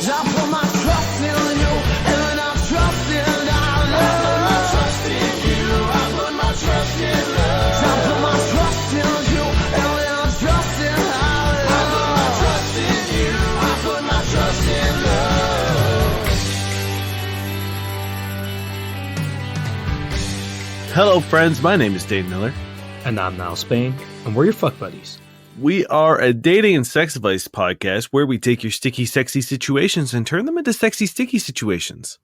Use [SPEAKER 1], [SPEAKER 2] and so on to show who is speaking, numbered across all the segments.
[SPEAKER 1] I put my trust in you, and I trust in love. I put my trust in you, I put my trust in love. I put my trust in you, and I trust in love. I put my trust in you, I put my trust in love.
[SPEAKER 2] Hello, friends. My name is Dave Miller.
[SPEAKER 3] And I'm Niall Spain, and we're your fuck buddies.
[SPEAKER 2] We are a dating and sex advice podcast where we take your sticky, sexy situations and turn them into sexy, sticky situations.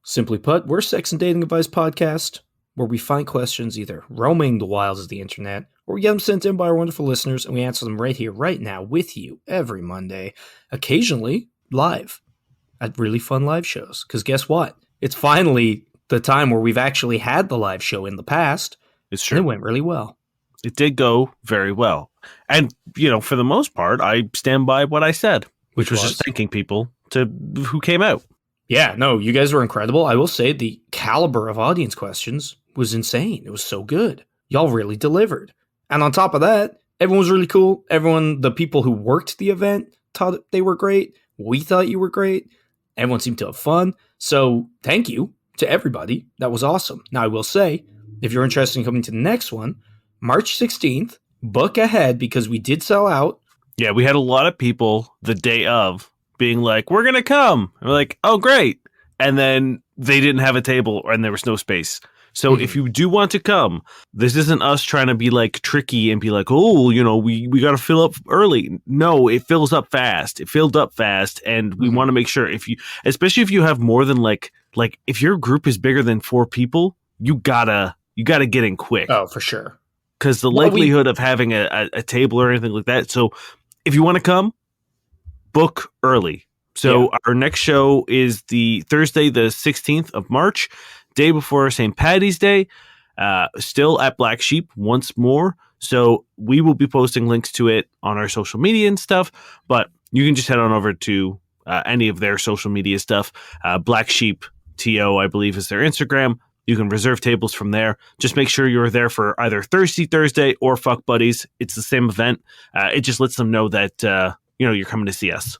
[SPEAKER 3] Simply put, we're a sex and dating advice podcast where we find questions either roaming the wilds of the internet or we get them sent in by our wonderful listeners and we answer them right here, right now, with you every Monday, occasionally live at really fun live shows. Because guess what? It's finally the time where we've actually had the live show in the past.
[SPEAKER 2] It's true.
[SPEAKER 3] And it went really well.
[SPEAKER 2] It did go very well. And, you know, for the most part, I stand by what I said, which was just thanking people who came out.
[SPEAKER 3] Yeah, no, you guys were incredible. I will say the caliber of audience questions was insane. It was so good. Y'all really delivered. And on top of that, everyone was really cool. The people who worked the event thought they were great. We thought you were great. Everyone seemed to have fun. So thank you to everybody. That was awesome. Now, I will say, if you're interested in coming to the next one, March 16th, book ahead because we did sell out.
[SPEAKER 2] Yeah, we had a lot of people the day of being like, we're going to come. And we're like, oh, great. And then they didn't have a table and there was no space. So if you do want to come, this isn't us trying to be like tricky and be like, oh, you know, we got to fill up early. No, it fills up fast. It filled up fast. And we want to make sure especially if you have more than like if your group is bigger than 4 people, you gotta get in quick.
[SPEAKER 3] Oh, for sure.
[SPEAKER 2] Because the likelihood of having a table or anything like that. So if you want to come, book early. So our next show is the Thursday, the 16th of March, day before St. Paddy's Day, still at Black Sheep once more. So we will be posting links to it on our social media and stuff, but you can just head on over to any of their social media stuff. Black Sheep TO, I believe, is their Instagram. You can reserve tables from there. Just make sure you're there for either Thirsty Thursday or Fuck Buddies. It's the same event. It just lets them know that you're coming to see us.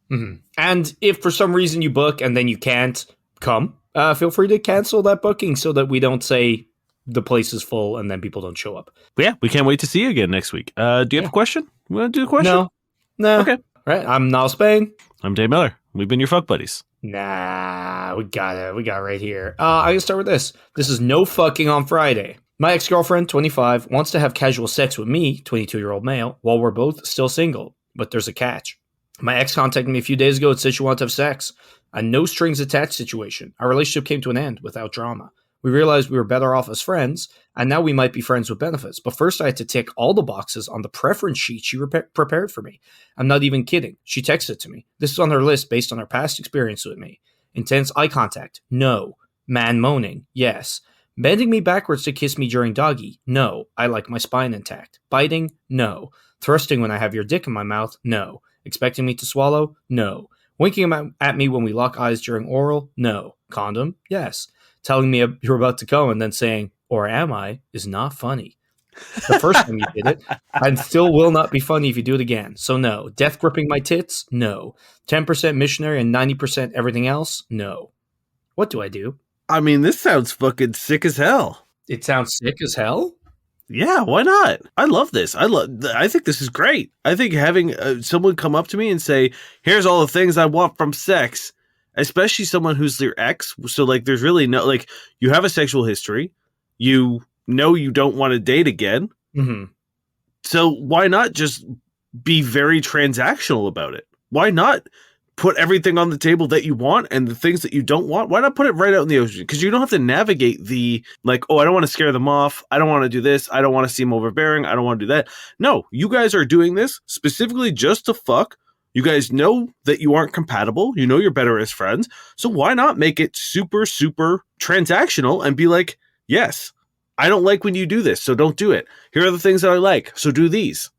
[SPEAKER 3] Mm-hmm. And if for some reason you book and then you can't come, feel free to cancel that booking so that we don't say the place is full and then people don't show up.
[SPEAKER 2] But yeah, we can't wait to see you again next week. Do you have a question? You want to do a question?
[SPEAKER 3] No.
[SPEAKER 2] Okay.
[SPEAKER 3] All right. I'm Niall Spain.
[SPEAKER 2] I'm Dave Miller. We've been your Fuck Buddies.
[SPEAKER 3] Nah, we got it. We got it right here. I can start with this. This is no fucking on Friday. My ex-girlfriend, 25, wants to have casual sex with me, 22-year-old male, while we're both still single. But there's a catch. My ex contacted me a few days ago and said she wanted to have sex. A no strings attached situation. Our relationship came to an end without drama. We realized we were better off as friends, and now we might be friends with benefits. But first I had to tick all the boxes on the preference sheet she prepared for me. I'm not even kidding. She texted to me. This is on her list based on her past experience with me. Intense eye contact. No. Man moaning. Yes. Bending me backwards to kiss me during doggy. No. I like my spine intact. Biting. No. Thrusting when I have your dick in my mouth. No. Expecting me to swallow. No. Winking at me when we lock eyes during oral. No. Condom. Yes. Telling me you're about to go and then saying, or am I, is not funny. The first time you did it, and still will not be funny if you do it again. So no. Death gripping my tits? No. 10% missionary and 90% everything else? No. What do I do?
[SPEAKER 2] I mean, this sounds fucking sick as hell.
[SPEAKER 3] It sounds sick as hell?
[SPEAKER 2] Yeah, why not? I love this. I think this is great. I think having someone come up to me and say, here's all the things I want from sex, especially someone who's your ex. So like, there's really no, like, you have a sexual history. You know you don't want to date again.
[SPEAKER 3] Mm-hmm.
[SPEAKER 2] So why not just be very transactional about it? Why not put everything on the table that you want and the things that you don't want? Why not put it right out in the ocean? Because you don't have to navigate the, like, oh, I don't want to scare them off. I don't want to do this. I don't want to seem overbearing. I don't want to do that. No, you guys are doing this specifically just to fuck. You guys know that you aren't compatible. You know you're better as friends. So why not make it super, super transactional and be like, yes, I don't like when you do this, so don't do it. Here are the things that I like, so do these.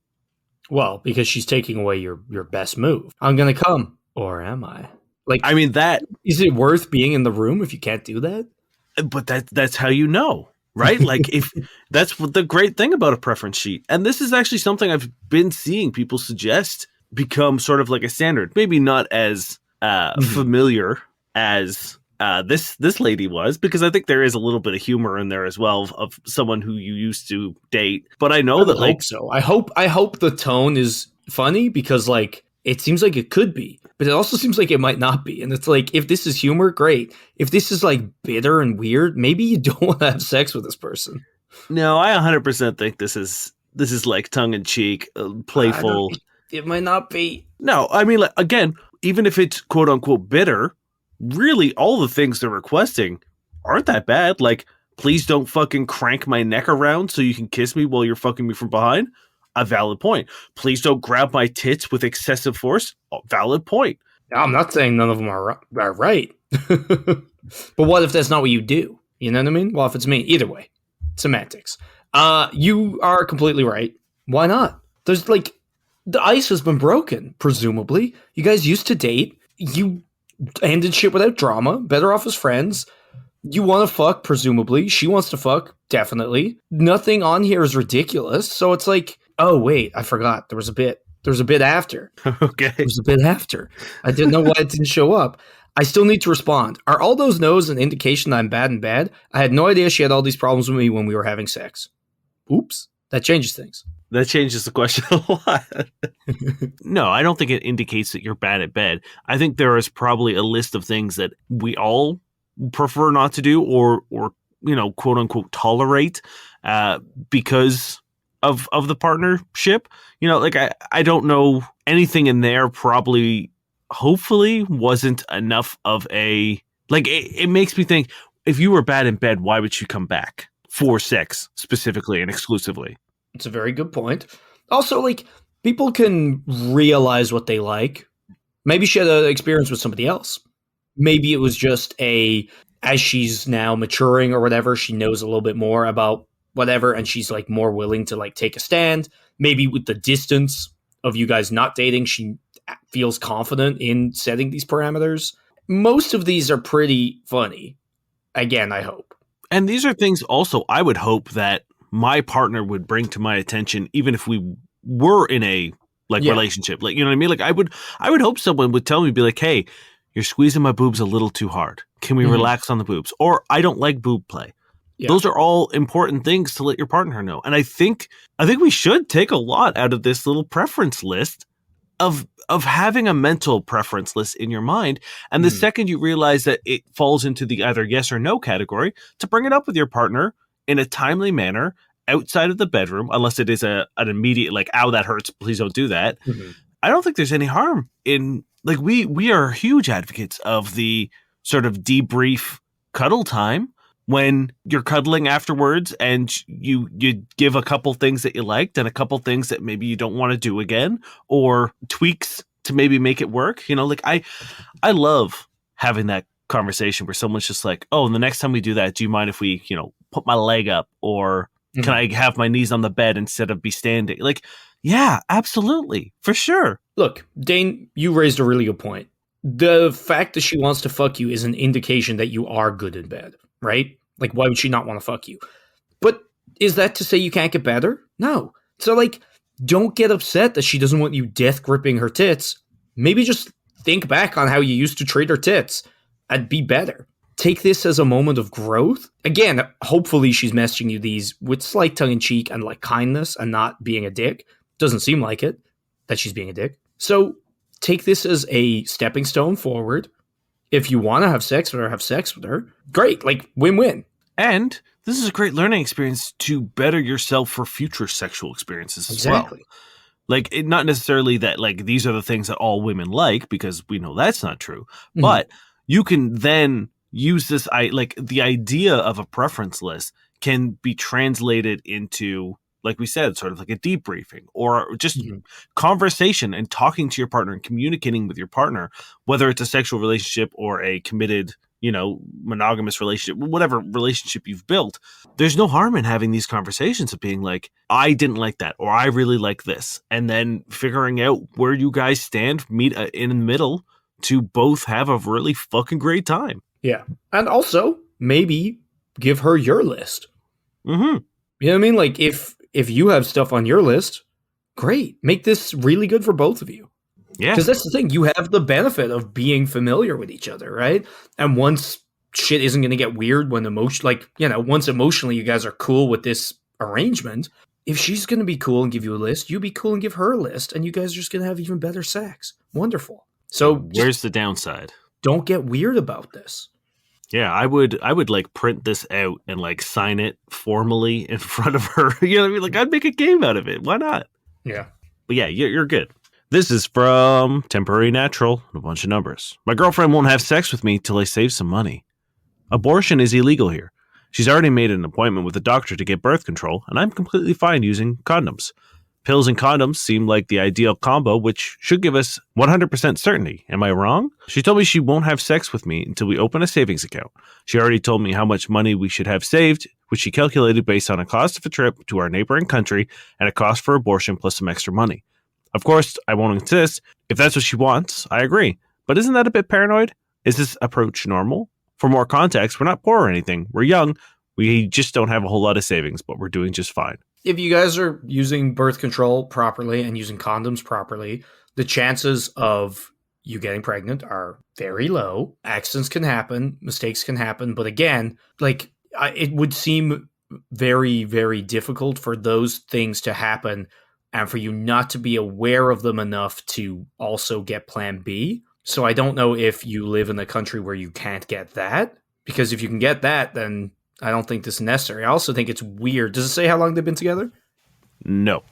[SPEAKER 3] Well, because she's taking away your best move. I'm going to come. Or am I? Like,
[SPEAKER 2] I mean, that
[SPEAKER 3] is it worth being in the room if you can't do that?
[SPEAKER 2] But that's how you know, right? Like, if that's what the great thing about a preference sheet. And this is actually something I've been seeing people suggest become sort of like a standard. Maybe not as familiar as this lady was, because I think there is a little bit of humor in there as well of someone who you used to date. But I know that, like,
[SPEAKER 3] hope so. I hope the tone is funny, because like it seems like it could be, but it also seems like it might not be. And it's like, if this is humor, great. If this is like bitter and weird, maybe you don't want to have sex with this person.
[SPEAKER 2] no, I 100% think this is like tongue in cheek, playful.
[SPEAKER 3] It might not be.
[SPEAKER 2] No, I mean, like, again, even if it's quote unquote bitter, really all the things they're requesting aren't that bad. Like, please don't fucking crank my neck around so you can kiss me while you're fucking me from behind. A valid point. Please don't grab my tits with excessive force. A valid point.
[SPEAKER 3] I'm not saying none of them are right. But what if that's not what you do? You know what I mean? Well, if it's me, either way, semantics. You are completely right. Why not? There's like, the ice has been broken, presumably. You guys used to date. You ended shit without drama. Better off as friends. You want to fuck, presumably. She wants to fuck, definitely. Nothing on here is ridiculous. So it's like, oh, wait, I forgot. There was a bit after.
[SPEAKER 2] Okay.
[SPEAKER 3] There was a bit after. I didn't know why it didn't show up. I still need to respond. Are all those no's an indication that I'm bad and bad? I had no idea she had all these problems with me when we were having sex. Oops. That changes things.
[SPEAKER 2] That changes the question a lot. No, I don't think it indicates that you're bad at bed. I think there is probably a list of things that we all prefer not to do or you know, quote unquote tolerate because of the partnership. You know, like I don't know, anything in there probably hopefully wasn't enough of a, like, it makes me think, if you were bad in bed, why would you come back for sex specifically and exclusively?
[SPEAKER 3] It's a very good point. Also, like, people can realize what they like. Maybe she had an experience with somebody else. Maybe it was just as she's now maturing or whatever, she knows a little bit more about whatever, and she's like more willing to like take a stand. Maybe with the distance of you guys not dating, she feels confident in setting these parameters. Most of these are pretty funny. Again, I hope.
[SPEAKER 2] And these are things also I would hope that my partner would bring to my attention, even if we were in a relationship. Like, you know what I mean? Like, I would hope someone would tell me, be like, hey, you're squeezing my boobs a little too hard. Can we relax on the boobs? Or I don't like boob play. Yeah. Those are all important things to let your partner know. And I think we should take a lot out of this little preference list of having a mental preference list in your mind. And the second you realize that it falls into the either yes or no category, to bring it up with your partner in a timely manner outside of the bedroom, unless it is an immediate, like, ow, that hurts, please don't do that. I don't think there's any harm in, like, we are huge advocates of the sort of debrief cuddle time when you're cuddling afterwards, and you give a couple things that you liked and a couple things that maybe you don't want to do again, or tweaks to maybe make it work. You know, like, I love having that conversation where someone's just like, oh, and the next time we do that, do you mind if we, you know, put my leg up, or can I have my knees on the bed instead of be standing? Like, yeah, absolutely. For sure.
[SPEAKER 3] Look, Dane, you raised a really good point. The fact that she wants to fuck you is an indication that you are good in bed, right? Like, why would she not want to fuck you? But is that to say you can't get better? No. So, like, don't get upset that she doesn't want you death gripping her tits. Maybe just think back on how you used to treat her tits and be better. Take this as a moment of growth. Again, hopefully she's messaging you these with slight tongue-in-cheek and, like, kindness and not being a dick. Doesn't seem like it, that she's being a dick. So take this as a stepping stone forward. If you want to have sex with her, great. Like, win-win.
[SPEAKER 2] And this is a great learning experience to better yourself for future sexual experiences as well. Like, not necessarily that, like, these are the things that all women like, because we know that's not true. But you can then use this, like, the idea of a preference list can be translated into, like we said, sort of like a debriefing or just conversation and talking to your partner and communicating with your partner, whether it's a sexual relationship or a committed, you know, monogamous relationship, whatever relationship you've built. There's no harm in having these conversations of being like, I didn't like that, or I really like this. And then figuring out where you guys stand, meet in the middle to both have a really fucking great time.
[SPEAKER 3] Yeah. And also maybe give her your list. You know what I mean? Like, if you have stuff on your list, great. Make this really good for both of you.
[SPEAKER 2] Yeah.
[SPEAKER 3] Because that's the thing. You have the benefit of being familiar with each other, right? And once shit isn't going to get weird when once emotionally you guys are cool with this arrangement, if she's going to be cool and give you a list, you be cool and give her a list, and you guys are just going to have even better sex. Wonderful. So
[SPEAKER 2] where's the downside?
[SPEAKER 3] Don't get weird about this.
[SPEAKER 2] Yeah, I would like print this out and like sign it formally in front of her. You know what I mean? Like I'd make a game out of it. Why not?
[SPEAKER 3] Yeah.
[SPEAKER 2] But yeah, you're good. This is from Temporary Natural and a bunch of numbers. My girlfriend won't have sex with me till I save some money. Abortion is illegal here. She's already made an appointment with a doctor to get birth control, and I'm completely fine using condoms. Pills and condoms seem like the ideal combo, which should give us 100% certainty. Am I wrong? She told me she won't have sex with me until we open a savings account. She already told me how much money we should have saved, which she calculated based on a cost of a trip to our neighboring country and a cost for abortion plus some extra money. Of course, I won't insist. If that's what she wants, I agree. But isn't that a bit paranoid? Is this approach normal? For more context, we're not poor or anything. We're young. We just don't have a whole lot of savings, but we're doing just fine.
[SPEAKER 3] If you guys are using birth control properly and using condoms properly, the chances of you getting pregnant are very low. Accidents can happen, mistakes can happen, but again, it would seem very, very difficult for those things to happen and for you not to be aware of them enough to also get plan B. So I don't know if you live in a country where you can't get that, because if you can get that, then I don't think this is necessary. I also think it's weird. Does it say how long they've been together?
[SPEAKER 2] No.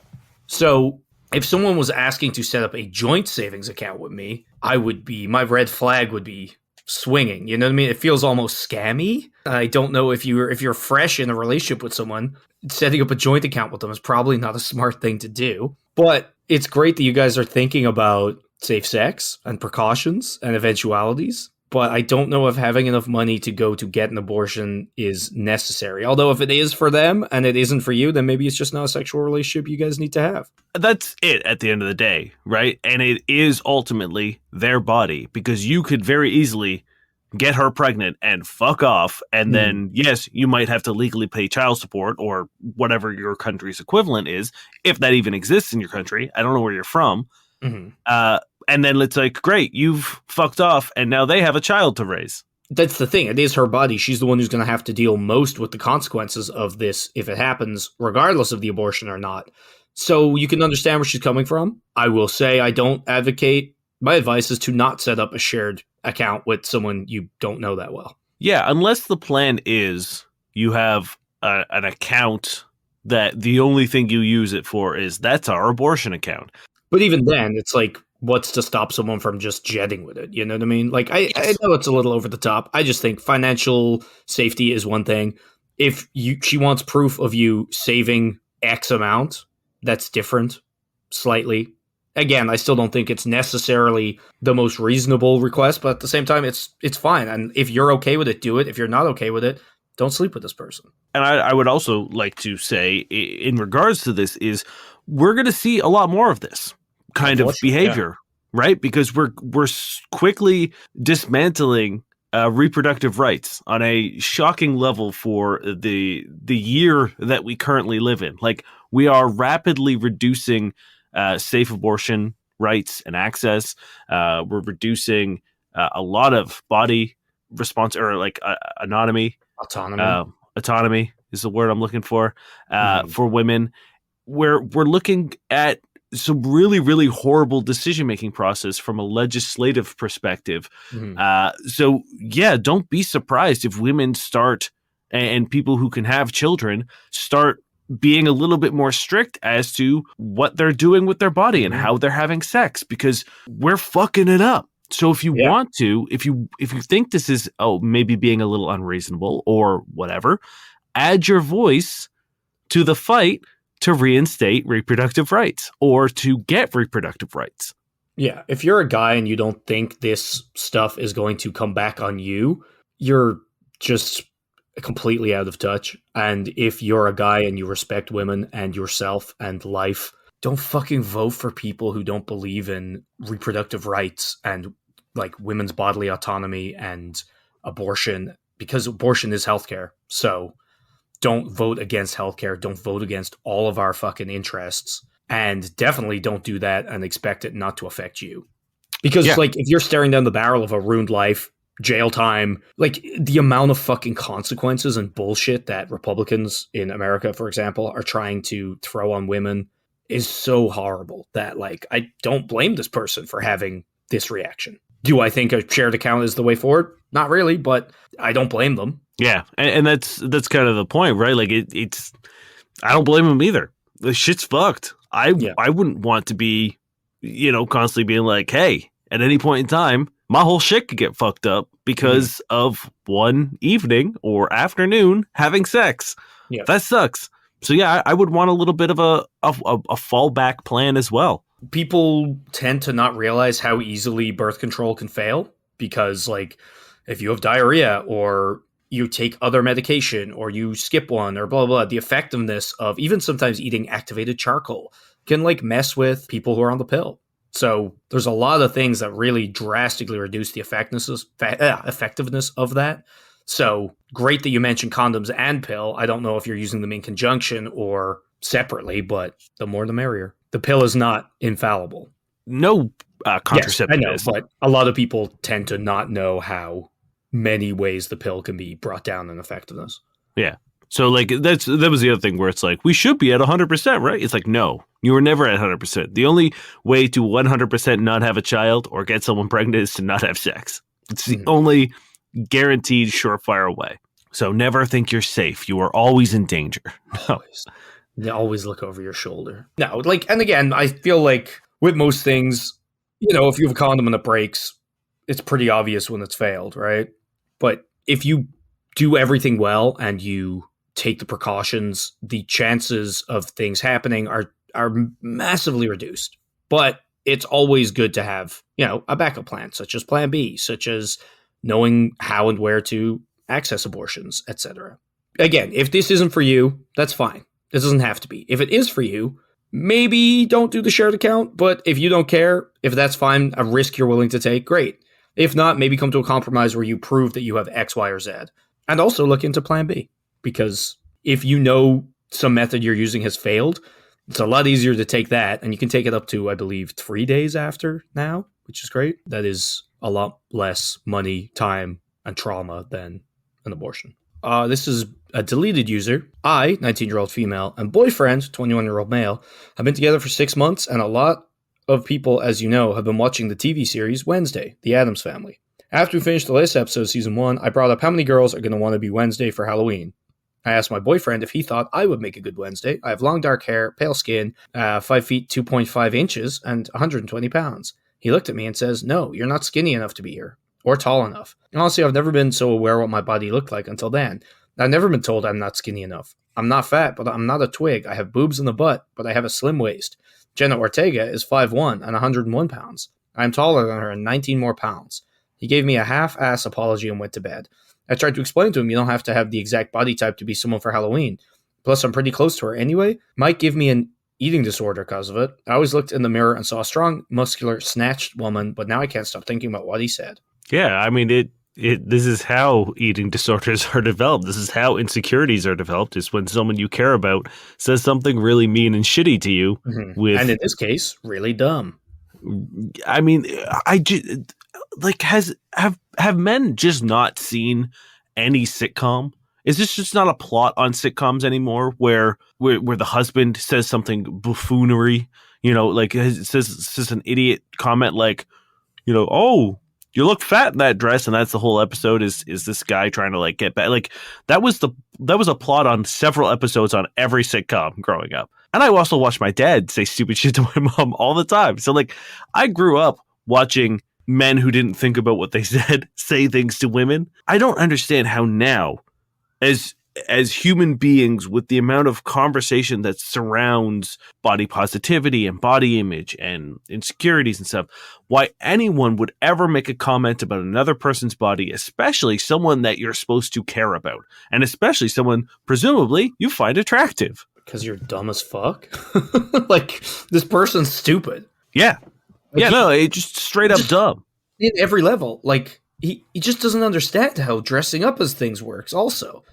[SPEAKER 3] So if someone was asking to set up a joint savings account with me, my red flag would be swinging. You know what I mean? It feels almost scammy. I don't know if you're fresh in a relationship with someone, setting up a joint account with them is probably not a smart thing to do. But it's great that you guys are thinking about safe sex and precautions and eventualities. But I don't know if having enough money to go to get an abortion is necessary. Although if it is for them and it isn't for you, then maybe it's just not a sexual relationship you guys need to have.
[SPEAKER 2] That's it at the end of the day, right? And it is ultimately their body, because you could very easily get her pregnant and fuck off. And then, yes, you might have to legally pay child support or whatever your country's equivalent is, if that even exists in your country. I don't know where you're from. And then it's like, great, you've fucked off, and now they have a child to raise.
[SPEAKER 3] That's the thing. It is her body. She's the one who's going to have to deal most with the consequences of this if it happens, regardless of the abortion or not. So you can understand where she's coming from. I will say I don't advocate. My advice is to not set up a shared account with someone you don't know that well.
[SPEAKER 2] Yeah, unless the plan is you have an account that the only thing you use it for is that's our abortion account.
[SPEAKER 3] But even then, it's like, what's to stop someone from just jetting with it? You know what I mean? Like, I know it's a little over the top. I just think financial safety is one thing. If she wants proof of you saving X amount, that's different slightly. Again, I still don't think it's necessarily the most reasonable request, but at the same time, it's fine. And if you're okay with it, do it. If you're not okay with it, don't sleep with this person.
[SPEAKER 2] And I would also like to say, in regards to this, is we're going to see a lot more of this kind of behavior, right? Because we're quickly dismantling reproductive rights on a shocking level for the year that we currently live in. Like, we are rapidly reducing safe abortion rights and access. We're reducing a lot of body response, or like autonomy is the word I'm looking for women. We're looking at some really, really horrible decision-making process from a legislative perspective. So yeah, don't be surprised if women start, and people who can have children start being a little bit more strict as to what they're doing with their body and how they're having sex, because we're fucking it up. So if you want to, if you think this is, maybe being a little unreasonable or whatever, add your voice to the fight to reinstate reproductive rights or to get reproductive rights.
[SPEAKER 3] Yeah. If you're a guy and you don't think this stuff is going to come back on you, you're just completely out of touch. And if you're a guy and you respect women and yourself and life, don't fucking vote for people who don't believe in reproductive rights and like women's bodily autonomy and abortion, because abortion is healthcare. So don't vote against healthcare. Don't vote against all of our fucking interests. And definitely don't do that and expect it not to affect you. Because,
[SPEAKER 2] Yeah.
[SPEAKER 3] like, if you're staring down the barrel of a ruined life, jail time, like, the amount of fucking consequences and bullshit that Republicans in America, for example, are trying to throw on women is so horrible that, like, I don't blame this person for having this reaction. Do I think a shared account is the way forward? Not really, but I don't blame them.
[SPEAKER 2] Yeah, and that's kind of the point, right? Like it's I don't blame him either. The shit's fucked. I wouldn't want to be, constantly being like, hey, at any point in time, my whole shit could get fucked up because of one evening or afternoon having sex.
[SPEAKER 3] Yeah.
[SPEAKER 2] That sucks. So yeah, I would want a little bit of a fallback plan as well.
[SPEAKER 3] People tend to not realize how easily birth control can fail because, like, if you have diarrhea or you take other medication or you skip one or blah, blah, the effectiveness of even sometimes eating activated charcoal can, like, mess with people who are on the pill. So there's a lot of things that really drastically reduce the effectiveness of that. So great that you mentioned condoms and pill. I don't know if you're using them in conjunction or separately, but the more the merrier. The pill is not infallible.
[SPEAKER 2] No contraceptive.
[SPEAKER 3] Yes, I know, but a lot of people tend to not know how many ways the pill can be brought down in effectiveness.
[SPEAKER 2] Yeah. So, like, that was the other thing where it's like, we should be at 100%, right? It's like, no, you were never at 100%. The only way to 100% not have a child or get someone pregnant is to not have sex. It's the only guaranteed surefire way. So never think you're safe. You are always in danger. No.
[SPEAKER 3] Always look over your shoulder. No, like, and again, I feel like with most things, if you have a condom and it breaks, it's pretty obvious when it's failed, right? But if you do everything well and you take the precautions, the chances of things happening are massively reduced. But it's always good to have, a backup plan, such as Plan B, such as knowing how and where to access abortions, etc. Again, if this isn't for you, that's fine. It doesn't have to be. If it is for you, maybe don't do the shared account. But if you don't care, if that's fine, a risk you're willing to take, great. If not, maybe come to a compromise where you prove that you have X, Y, or Z. And also look into Plan B. Because if you know some method you're using has failed, it's a lot easier to take that. And you can take it up to, I believe, 3 days after now, which is great. That is a lot less money, time, and trauma than an abortion. This is a deleted user. I, 19-year-old female, and boyfriend, 21-year-old male, have been together for 6 months, and a lot of people, as you know, have been watching the TV series Wednesday, The Addams Family. After we finished the latest episode of season 1, I brought up how many girls are going to want to be Wednesday for Halloween. I asked my boyfriend if he thought I would make a good Wednesday. I have long dark hair, pale skin, 5 feet 2.5 inches, and 120 pounds. He looked at me and says, no, you're not skinny enough to be here. Or tall enough. And honestly, I've never been so aware what my body looked like until then. I've never been told I'm not skinny enough. I'm not fat, but I'm not a twig. I have boobs in the butt, but I have a slim waist. Jenna Ortega is 5'1" and 101 pounds. I'm taller than her and 19 more pounds. He gave me a half-ass apology and went to bed. I tried to explain to him you don't have to have the exact body type to be someone for Halloween. Plus, I'm pretty close to her anyway. Might give me an eating disorder because of it. I always looked in the mirror and saw a strong, muscular, snatched woman, but now I can't stop thinking about what he said.
[SPEAKER 2] Yeah, I mean, this is how eating disorders are developed. This is how insecurities are developed, is when someone you care about says something really mean and shitty to you.
[SPEAKER 3] Mm-hmm. And in this case, really dumb.
[SPEAKER 2] I mean, have men just not seen any sitcom? Is this just not a plot on sitcoms anymore where the husband says something buffoonery, like says an idiot comment like, oh, you look fat in that dress, and that's the whole episode is this guy trying to like get back. Like that was a plot on several episodes on every sitcom growing up. And I also watched my dad say stupid shit to my mom all the time. So like I grew up watching men who didn't think about what they said say things to women. I don't understand how now, as human beings, with the amount of conversation that surrounds body positivity and body image and insecurities and stuff, why anyone would ever make a comment about another person's body, especially someone that you're supposed to care about, and especially someone presumably you find attractive.
[SPEAKER 3] Because you're dumb as fuck? Like, this person's stupid.
[SPEAKER 2] Yeah.
[SPEAKER 3] Like,
[SPEAKER 2] yeah, no, it's just straight up dumb.
[SPEAKER 3] In every level. Like, he just doesn't understand how dressing up as things works also.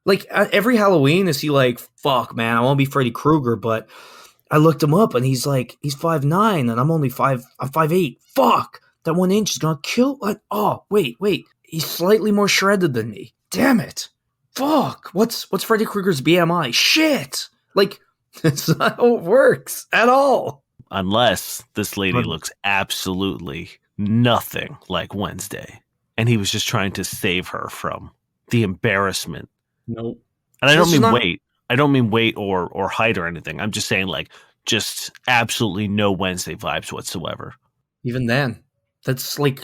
[SPEAKER 3] Like, every Halloween, is he like, fuck, man, I want to be Freddy Krueger, but I looked him up and he's 5'9" and I'm 5'8". Fuck! That 1 inch is gonna kill. Like, oh, wait. He's slightly more shredded than me. Damn it. Fuck. What's Freddy Krueger's BMI? Shit. Like, that's not how it works at all.
[SPEAKER 2] Unless this lady looks absolutely nothing like Wednesday. And he was just trying to save her from the embarrassment.
[SPEAKER 3] Nope.
[SPEAKER 2] And I don't mean weight. I don't mean weight or height or anything. I'm just saying, like, just absolutely no Wednesday vibes whatsoever.
[SPEAKER 3] Even then, that's what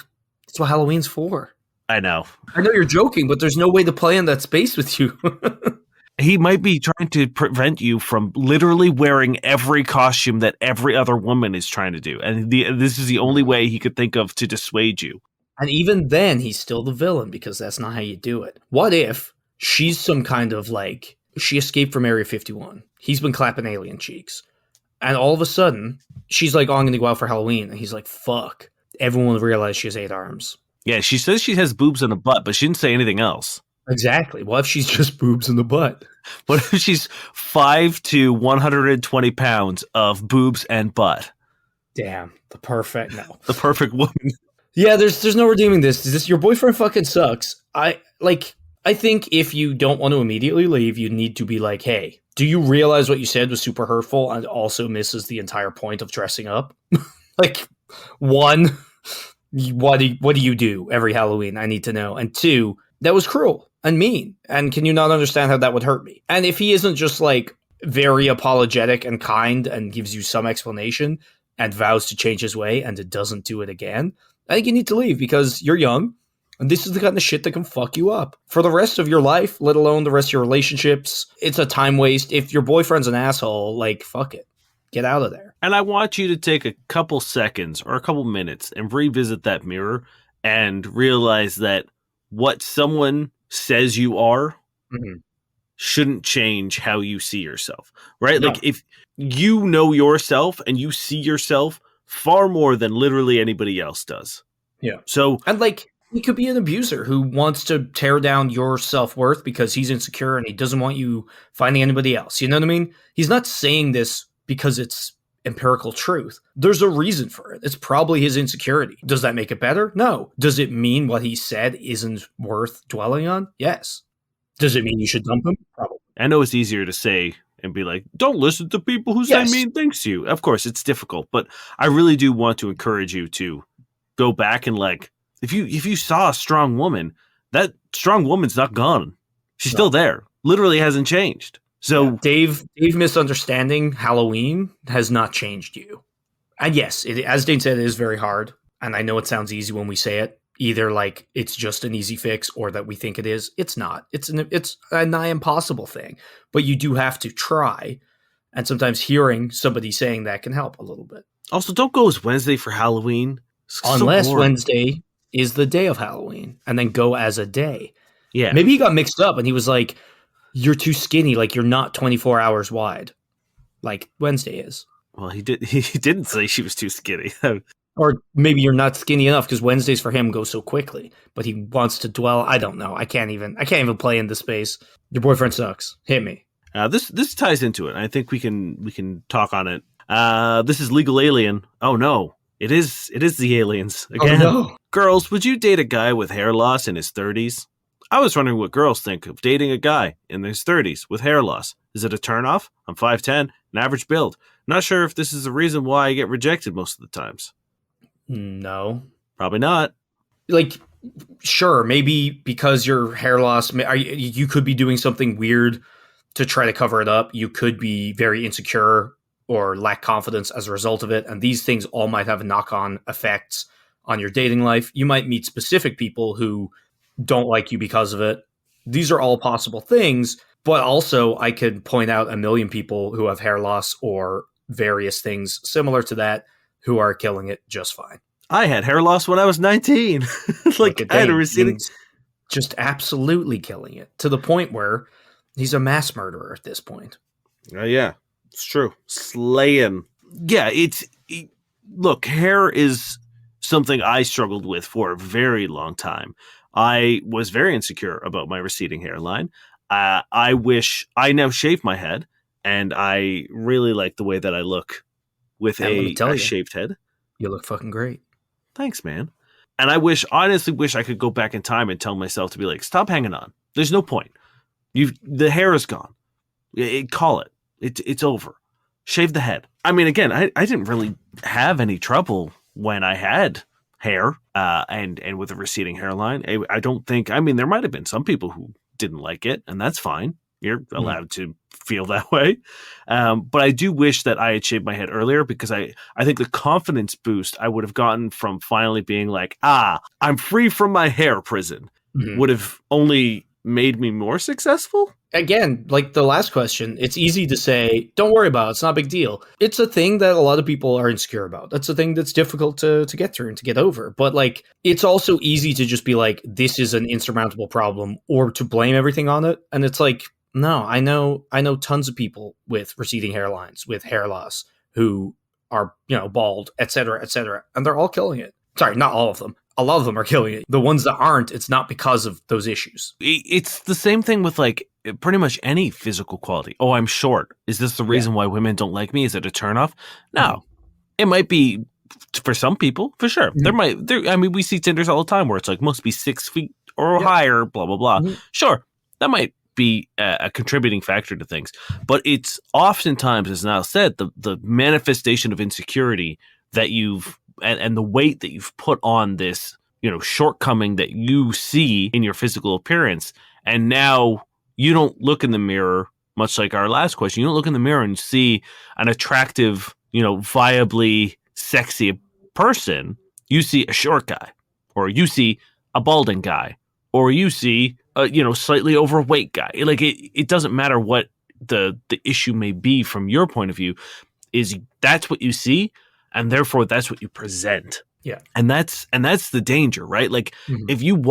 [SPEAKER 3] Halloween's for.
[SPEAKER 2] I know
[SPEAKER 3] you're joking, but there's no way to play in that space with you.
[SPEAKER 2] He might be trying to prevent you from literally wearing every costume that every other woman is trying to do. And this is the only way he could think of to dissuade you.
[SPEAKER 3] And even then, he's still the villain because that's not how you do it. What if she's some kind of she escaped from Area 51. He's been clapping alien cheeks. And all of a sudden, she's like, oh, I'm going to go out for Halloween. And he's like, fuck. Everyone will realize she has 8 arms.
[SPEAKER 2] Yeah, she says she has boobs and a butt, but she didn't say anything else.
[SPEAKER 3] Exactly. What if she's just boobs in the butt?
[SPEAKER 2] What if she's 5 to 120 pounds of boobs and butt?
[SPEAKER 3] Damn. The perfect
[SPEAKER 2] perfect woman.
[SPEAKER 3] Yeah, there's no redeeming this. Your boyfriend fucking sucks. I think if you don't want to immediately leave, you need to be like, hey, do you realize what you said was super hurtful and also misses the entire point of dressing up? One, what do you do every Halloween? I need to know. And 2, that was cruel and mean. And can you not understand how that would hurt me? And if he isn't just very apologetic and kind and gives you some explanation and vows to change his way and it doesn't do it again, I think you need to leave because you're young. And this is the kind of shit that can fuck you up for the rest of your life, let alone the rest of your relationships. It's a time waste. If your boyfriend's an asshole, fuck it. Get out of there.
[SPEAKER 2] And I want you to take a couple seconds or a couple minutes and revisit that mirror and realize that what someone says you are shouldn't change how you see yourself, right? No. If you know yourself and you see yourself far more than literally anybody else does.
[SPEAKER 3] Yeah.
[SPEAKER 2] So,
[SPEAKER 3] and he could be an abuser who wants to tear down your self-worth because he's insecure and he doesn't want you finding anybody else. You know what I mean? He's not saying this because it's empirical truth. There's a reason for it. It's probably his insecurity. Does that make it better? No. Does it mean what he said isn't worth dwelling on? Yes. Does it mean you should dump him? Probably. I
[SPEAKER 2] know it's easier to say and be like, don't listen to people who say mean things to you. Of course, it's difficult, but I really do want to encourage you to go back and if you saw a strong woman, that strong woman's not gone. She's still there. Literally hasn't changed. So
[SPEAKER 3] Dave misunderstanding Halloween has not changed you. And yes, as Dane said, it is very hard. And I know it sounds easy when we say it. Either it's just an easy fix or that we think it is. It's not. It's a nigh impossible thing. But you do have to try. And sometimes hearing somebody saying that can help a little bit.
[SPEAKER 2] Also, don't go as Wednesday for Halloween.
[SPEAKER 3] Unless Wednesday is the day of Halloween. And then go as a day.
[SPEAKER 2] Yeah.
[SPEAKER 3] Maybe he got mixed up and he was like, you're too skinny. You're not 24 hours wide. Wednesday is.
[SPEAKER 2] Well, he didn't say she was too skinny.
[SPEAKER 3] Or maybe you're not skinny enough because Wednesdays for him go so quickly. But he wants to dwell. I don't know. I can't even play in the space. Your boyfriend sucks. Hit me.
[SPEAKER 2] This ties into it. I think we can talk on it. This is Legal Alien. Oh no. It is the aliens again.
[SPEAKER 3] Oh, no.
[SPEAKER 2] Girls, would you date a guy with hair loss in his 30s? I was wondering what girls think of dating a guy in his 30s with hair loss. Is it a turnoff? I'm 5'10", an average build. Not sure if this is the reason why I get rejected most of the times.
[SPEAKER 3] No.
[SPEAKER 2] Probably not.
[SPEAKER 3] Sure, maybe because your hair loss, you could be doing something weird to try to cover it up. You could be very insecure or lack confidence as a result of it. And these things all might have knock-on effects on your dating life. You might meet specific people who don't like you because of it. These are all possible things, but also I could point out a million people who have hair loss or various things similar to that who are killing it just fine.
[SPEAKER 2] I had hair loss when I was 19. I had a receding.
[SPEAKER 3] Just absolutely killing it to the point where he's a mass murderer at this point.
[SPEAKER 2] Yeah, it's true. Slaying. Yeah, look, hair is something I struggled with for a very long time. I was very insecure about my receding hairline. I wish I now shave my head. and I really like the way that I look with
[SPEAKER 3] And let me tell
[SPEAKER 2] a
[SPEAKER 3] you.
[SPEAKER 2] shaved head.
[SPEAKER 3] You look fucking great.
[SPEAKER 2] Thanks, man. And I honestly wish I could go back in time and tell myself to be like, stop hanging on. There's no point. The hair is gone. Call it. It's over. Shave the head. I mean, again, I didn't really have any trouble when I had hair and with a receding hairline. I don't think, I mean, there might have been some people who didn't like it, and that's fine. You're allowed to feel that way. But I do wish that I had shaved my head earlier, because I think the confidence boost I would have gotten from finally being like, I'm free from my hair prison would have only made me more successful.
[SPEAKER 3] Again, like the last question, it's easy to say, don't worry about it. It's not a big deal. It's a thing that a lot of people are insecure about. That's a thing that's difficult to get through and to get over. But like, it's also easy to just be like, this is an insurmountable problem, or to blame everything on it. And it's like, no, I know tons of people with receding hairlines, with hair loss, who are, bald, et cetera, and they're all killing it. Sorry, not all of them. A lot of them are killing it. The ones that aren't, it's not because of those issues.
[SPEAKER 2] It's the same thing with like pretty much any physical quality. Oh, I'm short. Is this the reason why women don't like me? Is it a turnoff? No. It might be for some people, for sure. I mean, we see Tinders all the time where it's like, must be 6 feet or higher, blah, blah, blah. Sure, that might be a contributing factor to things. But it's oftentimes, as Niall said, the manifestation of insecurity that you've, and the weight that you've put on this, shortcoming that you see in your physical appearance. And now you don't look in the mirror, much like our last question. You don't look in the mirror and see an attractive, viably sexy person. You see a short guy, or you see a balding guy, or you see a, slightly overweight guy. Like it doesn't matter what the issue may be from your point of view, is that's what you see. And therefore, that's what you present.
[SPEAKER 3] Yeah. And
[SPEAKER 2] that's the danger, right? Like if you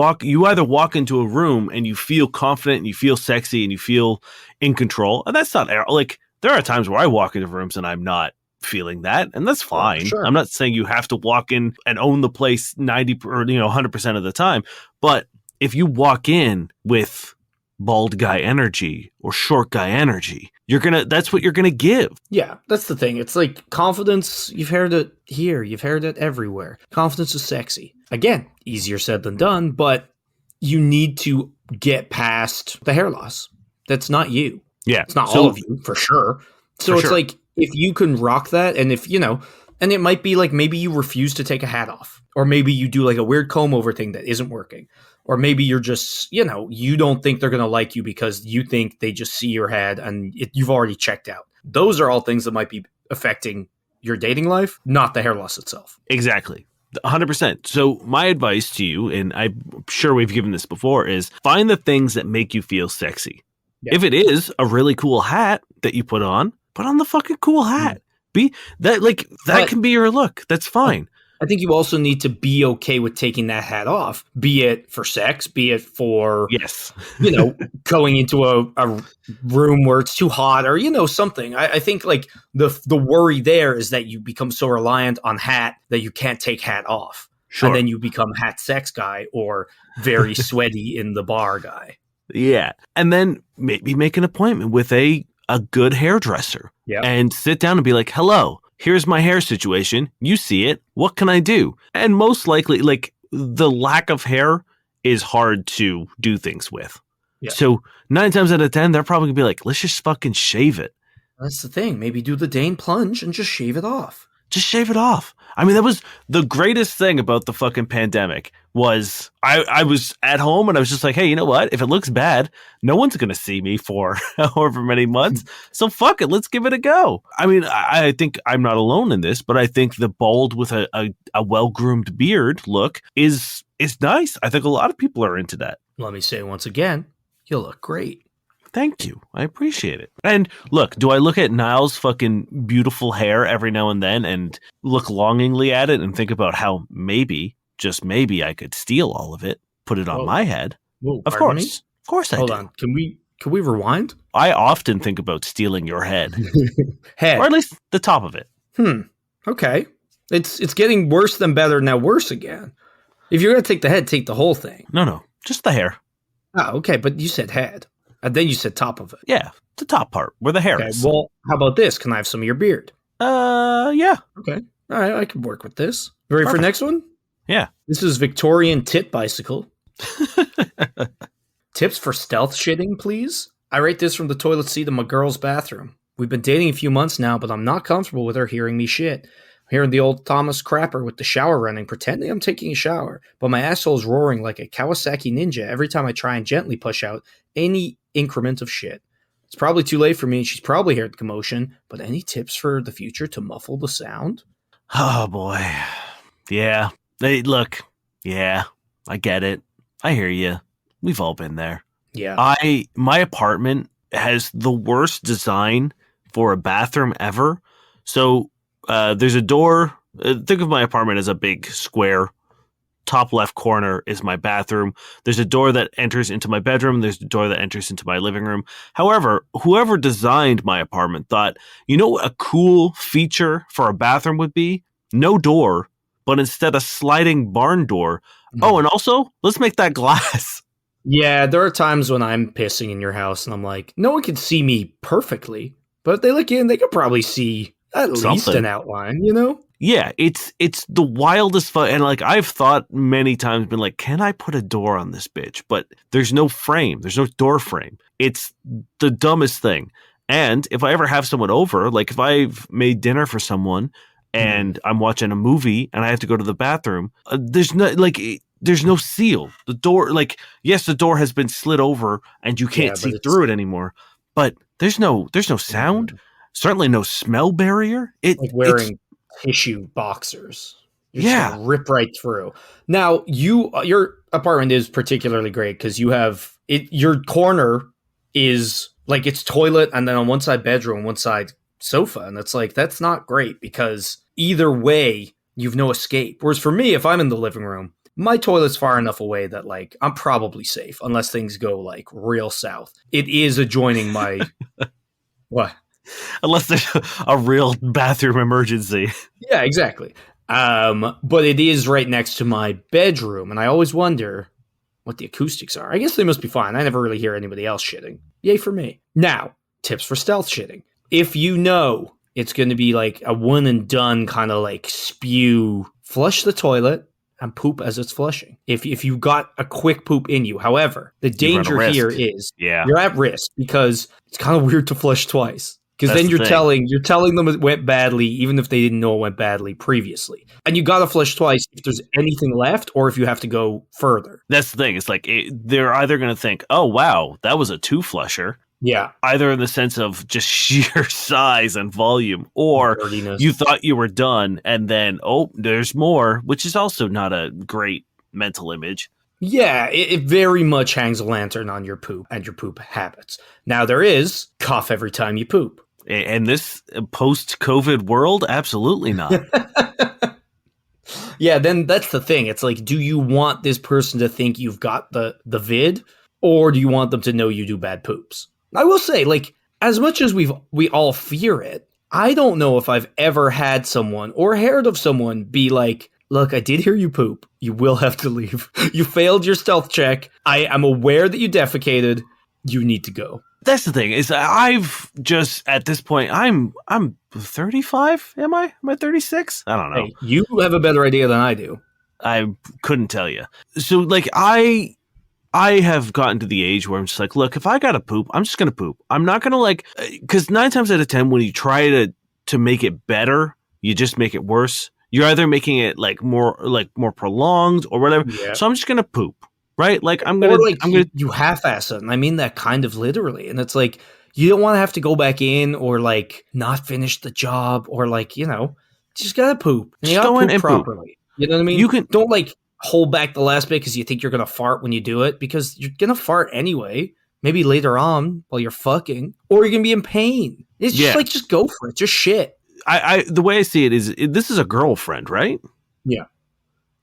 [SPEAKER 2] either walk into a room and you feel confident and you feel sexy and you feel in control. And that's not like, there are times where I walk into rooms and I'm not feeling that. And that's fine.
[SPEAKER 3] Sure.
[SPEAKER 2] I'm not saying you have to walk in and own the place 90 or 100% of the time. But if you walk in with bald guy energy or short guy energy, that's what you're gonna give.
[SPEAKER 3] Yeah, that's the thing. It's like confidence, you've heard it here, you've heard it everywhere. Confidence is sexy. Again, easier said than done, but you need to get past the hair loss. That's not you.
[SPEAKER 2] Yeah.
[SPEAKER 3] It's not all of you, for sure. So it's like, if you can rock that, and if, and it might be like, maybe you refuse to take a hat off, or maybe you do like a weird comb over thing that isn't working. Or maybe you're just, you don't think they're going to like you because you think they just see your head and you've already checked out. Those are all things that might be affecting your dating life, not the hair loss itself.
[SPEAKER 2] Exactly. 100%. So my advice to you, and I'm sure we've given this before, is find the things that make you feel sexy. Yeah. If it is a really cool hat that you put on the fucking cool hat. That can be your look. That's fine.
[SPEAKER 3] I think you also need to be okay with taking that hat off, be it for sex, be it for, going into a room where it's too hot or, something. I think like the worry there is that you become so reliant on hat that you can't take hat off. Sure. And then you become hat sex guy or very sweaty in the bar guy.
[SPEAKER 2] Yeah. And then maybe make an appointment with a good hairdresser and sit down and be like, hello. Here's my hair situation. You see it. What can I do? And most likely, like, the lack of hair is hard to do things with. Yeah. So 9 times out of 10, they're probably gonna be like, let's just fucking shave it.
[SPEAKER 3] That's the thing. Maybe do the Dane plunge and just shave it off.
[SPEAKER 2] Just shave it off. I mean, that was the greatest thing about the fucking pandemic was I was at home and I was just like, hey, you know what? If it looks bad, no one's going to see me for however many months. So fuck it. Let's give it a go. I mean, I think I'm not alone in this, but I think the bald with a well-groomed beard look is nice. I think a lot of people are into that.
[SPEAKER 3] Let me say once again, you look great.
[SPEAKER 2] Thank you. I appreciate it. And look, do I look at Niall's fucking beautiful hair every now and then and look longingly at it and think about how maybe, just maybe, I could steal all of it, put it on my head?
[SPEAKER 3] Whoa,
[SPEAKER 2] of course. Of course I do.
[SPEAKER 3] Hold on. Can we rewind?
[SPEAKER 2] I often think about stealing your head.
[SPEAKER 3] Head.
[SPEAKER 2] Or at least the top of it.
[SPEAKER 3] Okay. It's getting worse than better, now worse again. If you're going to take the head, take the whole thing.
[SPEAKER 2] No. Just the hair.
[SPEAKER 3] Oh, okay. But you said head. And then you said top of it.
[SPEAKER 2] Yeah, the top part where the hair
[SPEAKER 3] Okay,
[SPEAKER 2] is.
[SPEAKER 3] well, how about this? Can I have some of your beard?
[SPEAKER 2] Yeah.
[SPEAKER 3] Okay. All right, I can work with this. Ready for
[SPEAKER 2] Perfect.
[SPEAKER 3] next one?
[SPEAKER 2] Yeah.
[SPEAKER 3] This is Victorian tit bicycle. Tips for stealth shitting, please? I rate this from the toilet seat of my girl's bathroom. We've been dating a few months now, but I'm not comfortable with her hearing me shit. I'm hearing the old Thomas Crapper with the shower running, pretending I'm taking a shower, but my asshole's roaring like a Kawasaki Ninja every time I try and gently push out any increment of shit. It's probably too late for me, and she's probably heard the commotion, but any tips for the future to muffle the sound?
[SPEAKER 2] Oh boy. Yeah. Hey, look. Yeah, I get it. I hear you. We've all been there.
[SPEAKER 3] Yeah.
[SPEAKER 2] My apartment has the worst design for a bathroom ever. So there's a door. Think of my apartment as a big square. Top left corner is my bathroom. There's a door that enters into my bedroom. There's a door that enters into my living room. However, whoever designed my apartment thought, you know what a cool feature for a bathroom would be? No door, but instead a sliding barn door. Oh, and also, let's make that glass.
[SPEAKER 3] Yeah, there are times when I'm pissing in your house and I'm like, no one can see me perfectly, but if they look in, they could probably see at least
[SPEAKER 2] Something.
[SPEAKER 3] an outline, you know?
[SPEAKER 2] Yeah, it's the wildest fun. And like, I've thought many times, been like, can I put a door on this bitch? But there's no frame. There's no door frame. It's the dumbest thing. And if I ever have someone over, like if I've made dinner for someone and I'm watching a movie and I have to go to the bathroom, there's no seal. The door, like, yes, the door has been slid over and you can't see through it anymore, but there's no sound, certainly no smell barrier.
[SPEAKER 3] Like wearing tissue boxers. You're just gonna rip right through. Now, your apartment is particularly great because you have it. Your corner is like it's toilet, and then on one side bedroom, one side sofa, and that's not great because either way you've no escape. Whereas for me, if I'm in the living room, my toilet's far enough away that like I'm probably safe unless things go like real south. It is adjoining my what?
[SPEAKER 2] Unless there's a real bathroom emergency.
[SPEAKER 3] Yeah, exactly. But it is right next to my bedroom, and I always wonder what the acoustics are. I guess they must be fine. I never really hear anybody else shitting. Yay for me. Now, tips for stealth shitting. If you know it's going to be like a one and done kind of like spew, flush the toilet and poop as it's flushing. If you got a quick poop in you. However, the danger here is you're at risk because it's kind of weird to flush twice. Because then you're telling them it went badly, even if they didn't know it went badly previously. And you got to flush twice if there's anything left or if you have to go further.
[SPEAKER 2] That's the thing. It's like they're either going to think, oh, wow, that was a two flusher.
[SPEAKER 3] Yeah.
[SPEAKER 2] Either in the sense of just sheer size and volume, or
[SPEAKER 3] dirtiness.
[SPEAKER 2] You thought you were done and then, oh, there's more, which is also not a great mental image.
[SPEAKER 3] Yeah, it very much hangs a lantern on your poop and your poop habits. Now, there is cough every time you poop.
[SPEAKER 2] In this post-COVID world, absolutely not.
[SPEAKER 3] Yeah, then that's the thing. It's like, do you want this person to think you've got the vid, or do you want them to know you do bad poops? I will say, like, as much as we all fear it, I don't know if I've ever had someone or heard of someone be like, look, I did hear you poop. You will have to leave. You failed your stealth check. I am aware that you defecated. You need to go.
[SPEAKER 2] That's the thing, is I've just, at this point, I'm 35, am I? Am I 36? I don't know.
[SPEAKER 3] Hey, you have a better idea than I do.
[SPEAKER 2] I couldn't tell you. So, like, I have gotten to the age where I'm just like, look, if I gotta poop, I'm just gonna poop. I'm not gonna, like, because 9 times out of 10, when you try to make it better, you just make it worse. You're either making it, more prolonged or whatever. Yeah. So I'm just gonna poop. Right? Like,
[SPEAKER 3] you half-ass it. And I mean that kind of literally. And it's like, you don't want to have to go back in or like not finish the job or like, you just gotta poop. And
[SPEAKER 2] just
[SPEAKER 3] you gotta
[SPEAKER 2] go in
[SPEAKER 3] poop
[SPEAKER 2] and
[SPEAKER 3] properly.
[SPEAKER 2] Poop.
[SPEAKER 3] You know what I mean?
[SPEAKER 2] You can
[SPEAKER 3] don't like hold back the last bit because you think you're gonna fart when you do it, because you're gonna fart anyway. Maybe later on while you're fucking, or you're gonna be in pain. It's just like, just go for it. Just shit.
[SPEAKER 2] I the way I see it is, this is a girlfriend, right?
[SPEAKER 3] Yeah.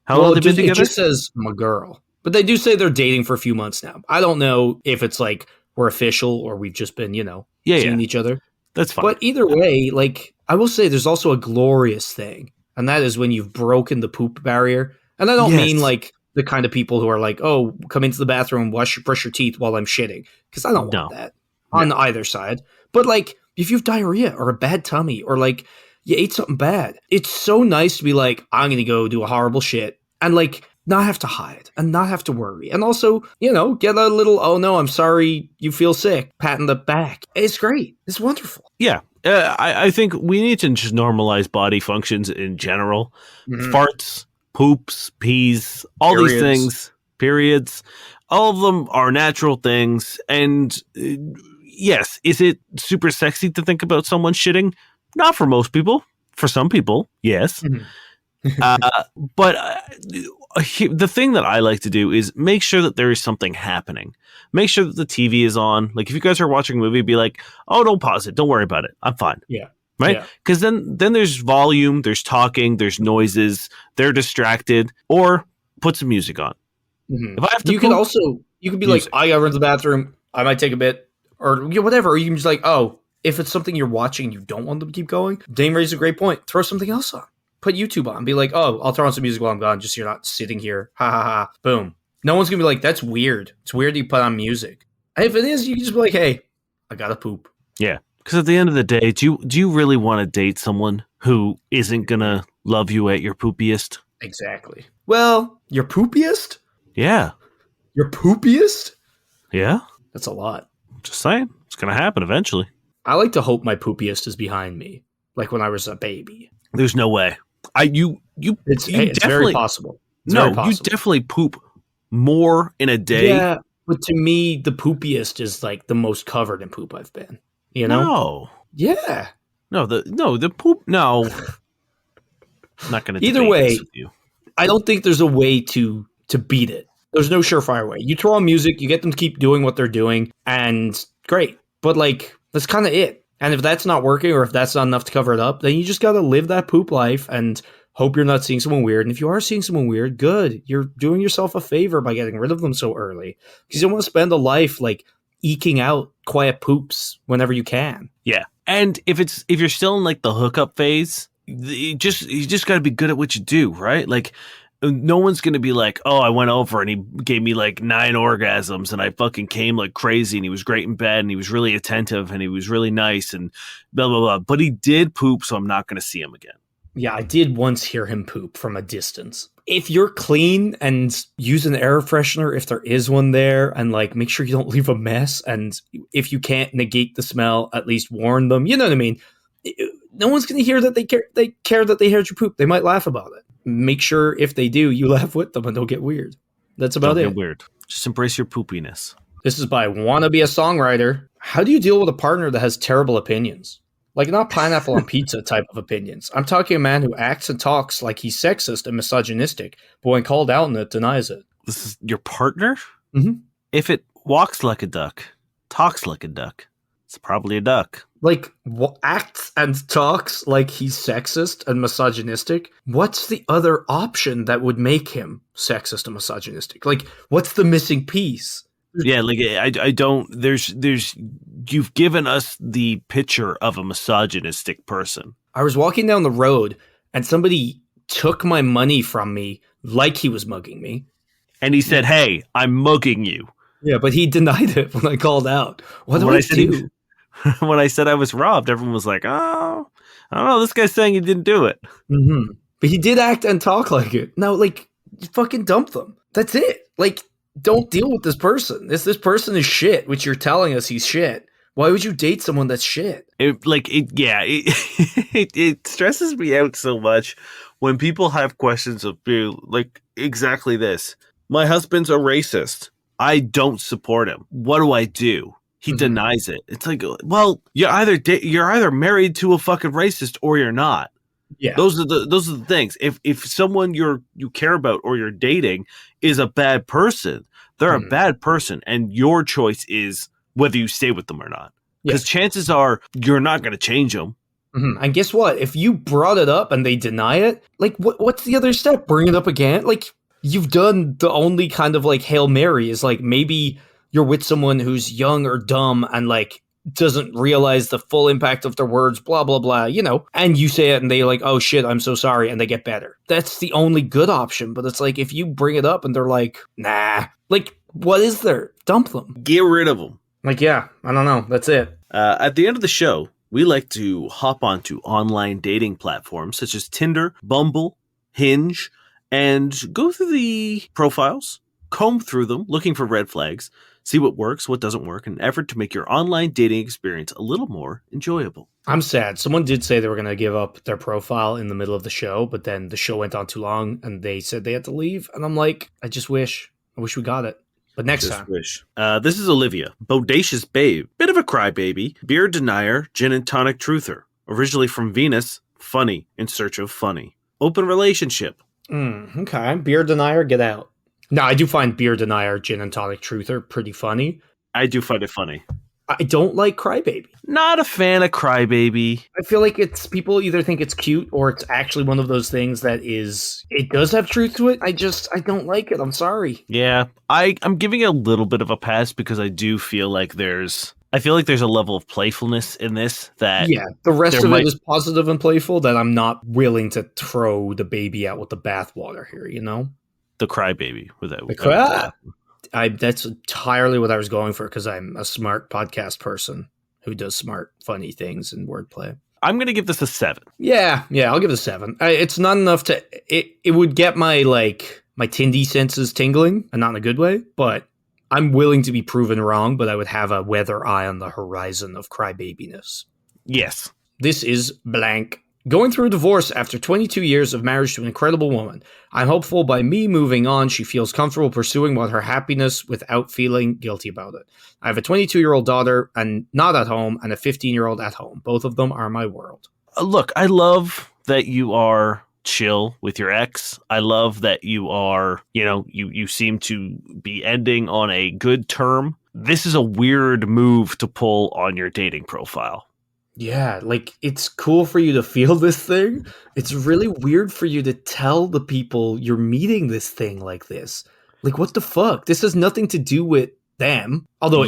[SPEAKER 2] How long have they been together?
[SPEAKER 3] It just says my girl. But they do say they're dating for a few months now. I don't know if it's like we're official or we've just been, seeing each other.
[SPEAKER 2] That's fine.
[SPEAKER 3] But either way, like, I will say there's also a glorious thing. And that is when you've broken the poop barrier. And I don't mean like the kind of people who are like, oh, come into the bathroom, brush your teeth while I'm shitting. Because I don't
[SPEAKER 2] No.
[SPEAKER 3] want that on either side. But like, if you have diarrhea or a bad tummy or like you ate something bad, it's so nice to be like, I'm going to go do a horrible shit and like not have to hide and not have to worry. And also, you know, get a little, oh no, I'm sorry you feel sick, pat in the back. It's great. It's wonderful.
[SPEAKER 2] Yeah. I think we need to just normalize body functions in general. Farts, poops, pees, all these things, periods, all of them are natural things. And yes, is it super sexy to think about someone shitting? Not for most people. For some people, yes. But the thing that I like to do is make sure that there is something happening. Make sure that the TV is on. Like if you guys are watching a movie, be like, oh, don't pause it. Don't worry about it. I'm fine.
[SPEAKER 3] Yeah.
[SPEAKER 2] Right? Because then there's volume, there's talking, there's noises. They're distracted. Or put some music on. If I have to,
[SPEAKER 3] you could be like, I gotta run to the bathroom. I might take a bit, or whatever. Or you can just like, oh, if it's something you're watching, and you don't want them to keep going. Dane raised a great point. Throw something else on. Put YouTube on. Be like, oh, I'll throw on some music while I'm gone, just so you're not sitting here. Ha ha ha. Boom. No one's gonna be like, that's weird. It's weird that you put on music. And if it is, you can just be like, hey, I gotta poop.
[SPEAKER 2] Yeah. Because at the end of the day, do you really want to date someone who isn't gonna love you at your poopiest?
[SPEAKER 3] Exactly. Well, your poopiest?
[SPEAKER 2] Yeah.
[SPEAKER 3] Your poopiest?
[SPEAKER 2] Yeah.
[SPEAKER 3] That's a lot.
[SPEAKER 2] Just saying. It's gonna happen eventually.
[SPEAKER 3] I like to hope my poopiest is behind me. Like when I was a baby.
[SPEAKER 2] There's no way. It's
[SPEAKER 3] very possible. You
[SPEAKER 2] definitely poop more in a day.
[SPEAKER 3] Yeah, but to me, the poopiest is like the most covered in poop I've been. You know?
[SPEAKER 2] No.
[SPEAKER 3] Yeah.
[SPEAKER 2] The poop. No. I'm not going to.
[SPEAKER 3] Either way,
[SPEAKER 2] this with you.
[SPEAKER 3] I don't think there's a way to beat it. There's no surefire way. You throw on music, you get them to keep doing what they're doing, and great. But like, that's kind of it. And if that's not working, or if that's not enough to cover it up, then you just got to live that poop life and hope you're not seeing someone weird. And if you are seeing someone weird, good. You're doing yourself a favor by getting rid of them so early, because you don't want to spend a life like eking out quiet poops whenever you can.
[SPEAKER 2] Yeah. And if you're still in like the hookup phase, you just got to be good at what you do, right? Like, no one's going to be like, oh, I went over and he gave me like 9 orgasms and I fucking came like crazy and he was great in bed and he was really attentive and he was really nice and blah, blah, blah. But he did poop, so I'm not going to see him again.
[SPEAKER 3] Yeah, I did once hear him poop from a distance. If you're clean and use an air freshener, if there is one there, and like make sure you don't leave a mess. And if you can't negate the smell, at least warn them. You know what I mean? No one's going to hear that they care that they heard you poop. They might laugh about it. Make sure if they do, you laugh with them and don't get weird. That's about it.
[SPEAKER 2] Don't get weird. Just embrace your poopiness.
[SPEAKER 3] This is by Wanna Be a Songwriter. How do you deal with a partner that has terrible opinions? Like not pineapple on pizza type of opinions. I'm talking a man who acts and talks like he's sexist and misogynistic, but when called out on it, denies it.
[SPEAKER 2] This is your partner?
[SPEAKER 3] Mm-hmm.
[SPEAKER 2] If it walks like a duck, talks like a duck, it's probably a duck.
[SPEAKER 3] Like, acts and talks like he's sexist and misogynistic. What's the other option that would make him sexist and misogynistic? Like, what's the missing piece?
[SPEAKER 2] Yeah, like I don't. There's. You've given us the picture of a misogynistic person.
[SPEAKER 3] I was walking down the road and somebody took my money from me like he was mugging me.
[SPEAKER 2] And he said, "Hey, I'm mugging you."
[SPEAKER 3] Yeah, but he denied it when I called out. What do I do?
[SPEAKER 2] When I said I was robbed, everyone was like, "Oh, I don't know. This guy's saying he didn't do it."
[SPEAKER 3] Mm-hmm. But he did act and talk like it. No, like, you fucking dump them. That's it. Like, don't deal with this person. This person is shit, which you're telling us he's shit. Why would you date someone that's shit?
[SPEAKER 2] It stresses me out so much when people have questions of like exactly this. My husband's a racist. I don't support him. What do I do? He denies it. It's like, well, you're either married to a fucking racist or you're not.
[SPEAKER 3] Yeah,
[SPEAKER 2] those are the things. If someone you care about or you're dating is a bad person, they're a bad person, and your choice is whether you stay with them or not. Because chances are you're not going to change them.
[SPEAKER 3] Mm-hmm. And guess what? If you brought it up and they deny it, like what's the other step? Bring it up again? Like, you've done the only kind of like Hail Mary is like maybe you're with someone who's young or dumb and like doesn't realize the full impact of their words, blah, blah, blah, and you say it and they're like, oh shit, I'm so sorry. And they get better. That's the only good option. But it's like, if you bring it up and they're like, nah, like, what is there? Dump them.
[SPEAKER 2] Get rid of them.
[SPEAKER 3] Like, yeah, I don't know. That's it.
[SPEAKER 2] At the end of the show, we like to hop onto online dating platforms such as Tinder, Bumble, Hinge, and go through the profiles, comb through them, looking for red flags, see what works, what doesn't work, in an effort to make your online dating experience a little more enjoyable.
[SPEAKER 3] I'm sad. Someone did say they were going to give up their profile in the middle of the show, but then the show went on too long and they said they had to leave. And I'm like, I wish we got it. But next time.
[SPEAKER 2] Wish. This is Olivia, bodacious babe, bit of a crybaby, beer denier, gin and tonic truther. Originally from Venus, funny, in search of funny. Open relationship.
[SPEAKER 3] Okay. Beer denier, get out. No, I do find beer denier, gin and tonic truther pretty funny.
[SPEAKER 2] I do find it funny.
[SPEAKER 3] I don't like crybaby.
[SPEAKER 2] Not a fan of crybaby.
[SPEAKER 3] I feel like it's people either think it's cute or it's actually one of those things that it does have truth to it. I don't like it. I'm sorry.
[SPEAKER 2] Yeah, I'm giving it a little bit of a pass because I do feel like there's a level of playfulness in this that
[SPEAKER 3] the rest of it is positive and playful that I'm not willing to throw the baby out with the bathwater here,
[SPEAKER 2] The crybaby without
[SPEAKER 3] that's entirely what I was going for because I'm a smart podcast person who does smart, funny things and wordplay.
[SPEAKER 2] I'm going to give this a 7.
[SPEAKER 3] Yeah, I'll give it a 7. It's not enough to it would get my Tindy senses tingling, and not in a good way, but I'm willing to be proven wrong, but I would have a weather eye on the horizon of crybabiness.
[SPEAKER 2] Yes.
[SPEAKER 3] This is blank. Going through a divorce after 22 years of marriage to an incredible woman. I'm hopeful by me moving on, she feels comfortable pursuing her happiness without feeling guilty about it. I have a 22-year-old daughter and not at home and a 15-year-old at home. Both of them are my world.
[SPEAKER 2] Look, I love that you are chill with your ex. I love that you are, you seem to be ending on a good term. This is a weird move to pull on your dating profile.
[SPEAKER 3] Yeah, it's cool for you to feel this thing. It's really weird for you to tell the people you're meeting this thing like this. What the fuck? This has nothing to do with them. Although,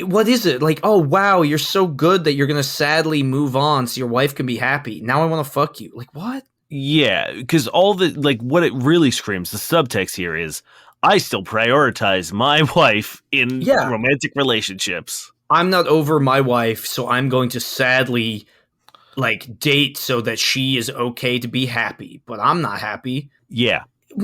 [SPEAKER 3] what is it? Oh, wow, you're so good that you're going to sadly move on so your wife can be happy. Now I want to fuck you. What?
[SPEAKER 2] Yeah, because all the, what it really screams, the subtext here is, I still prioritize my wife in romantic relationships.
[SPEAKER 3] I'm not over my wife, so I'm going to sadly date so that she is okay to be happy, but I'm not happy.
[SPEAKER 2] Yeah.